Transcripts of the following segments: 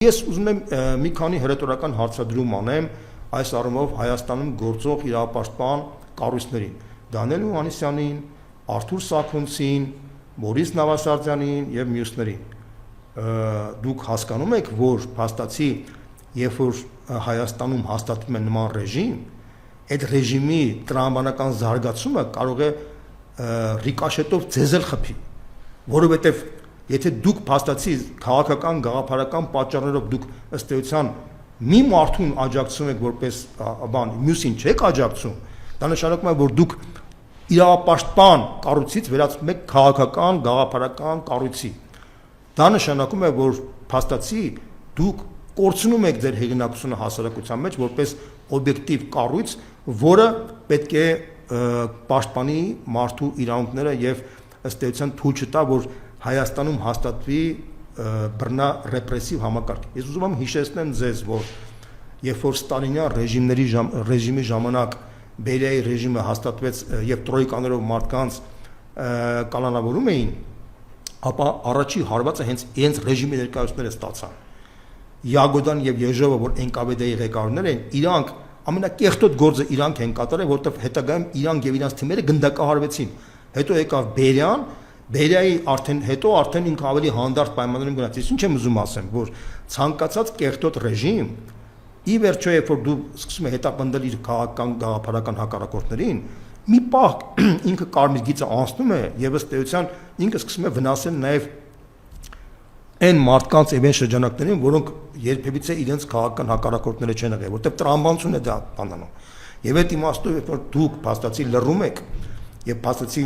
Ես ուզում եմ մի քանի հրետորական հարցադրում անեմ այս առումով Հայաստանում գործող իրավապաշտպան կառույցներին Դանիել Հովհաննիսյանին, Արթուր Սաքունցին, Մորիս Նավասարդյանին եւ մյուսներին դուք հասկանում եք, որ փաստացի երբ որ Հայաստանում հաստատվում է նման ռեժիմ, այդ ռեժիմի տրամաբանական զարգացումը կարող է ռիկաշետով ձեզ էլ խփի, որովհետեւ եթե դուք փաստացի քաղաքական գաղափարական պատճառներով դուք ըստ էության մի մարդուն աջակցում եք որպես բան, մյուսին չեք աջակցում, դա նշանակում է, որ դուք իրավապաշտպան կառույցից վերածվում եք քաղաքական գաղափարական կառույցի։ Դա նշանակում է, որ փաստացի դուք կորցնում եք ձեր հեղինակությունը հասարակության մեջ որպես օբյեկտիվ կառույց, որը պետք է պաշտպանի մարդու իրավունքները եւ ըստ էության թույլ չտա, որ Հայաստանում հաստատվի բռնա ռեպրեսիվ համակարգ։ Ես ուզում եմ հիշեցնեմ ձեզ, որ երբ որ Ստալինյան ռեժիմի ժամանակ Բերիայի ռեժիմը հաստատվեց եւ տրոյկաներով մարդկանց կալանավորում էին, ապա առաջի հարվածը հենց ռեժիմի ներկայացուցիչները ստացան։ Յագոդան եւ Եժովը, որ ՆԿՎԴ-ի ղեկավարներ են, իրանք ամենակեղտոտ գործը իրանք են կատարել, որտեղ հետագայում իրանք եւ իրանք թիմերը գնդակահարվեցին։ Հետո եկավ Բերիան, Բերիայի հետո արդեն ինքը ավելի հանդարտ պայմաններում գնաց։ Ես ինչ եմ ուզում ասեմ, որ ցանկացած կեղտոտ ռեժիմ ի վերջո երբ որ դու սկսում ես հետապնդել իր քաղաքական գաղափարական հակառակորդներին, մի պահ ինքը կարմիր գիծը անցնում է եւ ըստ էության ինքը սկսում է վնասել նաեւ այն մարդկանց եւ այն շրջանակներին, որոնք երբևիցե իրենց քաղաքական հակառակորդները չեն եղել, որտեղ տրամաբանություն է դա բանանում։ Եվ այդ իմաստով երբ որ դուք փաստացի լռում եք եւ փաստացի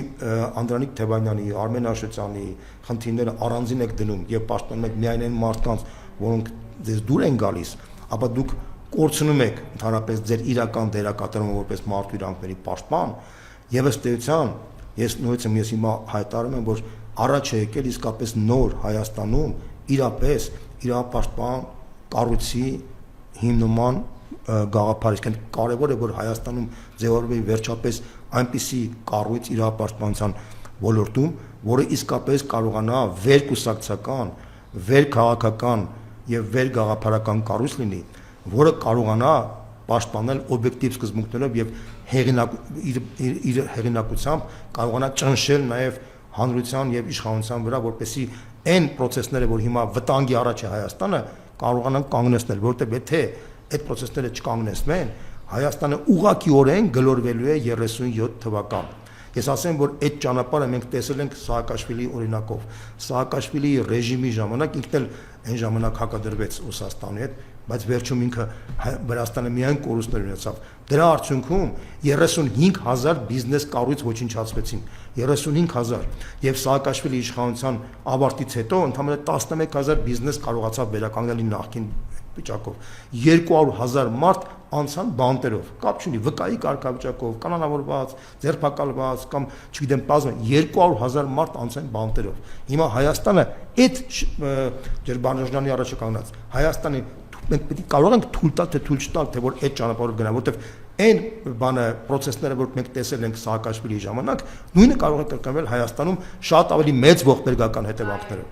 Անդրանիկ Թևանյանի, Արմեն Աշոտյանի խնդիրները առանձին եք դնում եւ պաշտպանում եք միայն այն մարդկանց, որոնք ձեզ դուր են գալիս, ապա դուք կորցնում եք ընդհանրապես ձեր իրական դերակատարումը որպես մարդու իրավունքների պաշտպան եւ ըստ էության ես նույնիսկ հիմա հայտարարում եմ, որ առաջ է եկել իսկապես նոր Հայաստանում իրապես իրավապաշտպան կառույցի հիմնման գաղափար, իսկ կարևոր է, որ Հայաստանում ձևավորվի վերջապես այնպիսի կառույց իրավապաշտպանության ոլորտում, որը իսկապես կարողանա վերկուսակցական, վերքաղաքական եւ վերգաղափարական կառույց լինի, որը կարողանա պաշտպանել օբյեկտիվ սկզբունքներով եւ իր հեղինակությամբ կարողանա ճնշել նաեւ հանրության եւ իշխանության վրա, որպեսզի այն process-ները, որ հիմա վտանգի առաջ է Հայաստանը, կարողանան կանգնեցնել, որտեղ եթե այդ process-ները չկանգնեցնեն, Հայաստանը ուղղակիորեն գլորվելու է 37 թվական։ Ես ասեմ, որ այդ ճանապարհը մենք տեսել ենք Սաակաշվիլի օրինակով։ Սաակաշվիլի ռեժիմի ժամանակ ինքն էլ այն ժամանակ հակադրվեց Ռուսաստանի հետ, բայց վերջում ինքը Վրաստանը միայն կորուստներ ունեցավ։ Դրա արդյունքում 35000 բիզնես կառույց ոչնչացվեցին, 35000 եւ Սաակաշվիլի իշխանության ավարտից հետո ընդամենը 11000 բիզնես կարողացավ վերականգնել նախկին վիճակով։ 200,000 մարդ անցան բանտերով, կապ չունի վկայի կարգավիճակով, կանոնավորված, ձերբակալված կամ չգիտեմ, 200,000 մարդ անցան բանտերով։ Հիմա Հայաստանը այդ Ջերբանժյանի առաջ կանգնած Հայաստանի մենք պետք է կարող ենք թույլ տալ, թե թույլ չտալ, թե որ այդ ճանապարհով գնա, որովհետև այն բանը process-ները, որ մենք տեսել ենք Սաակաշվիլի ժամանակ, նույնը կարող է կրկնվել Հայաստանում շատ ավելի մեծ ողբերգական հետևանքներով։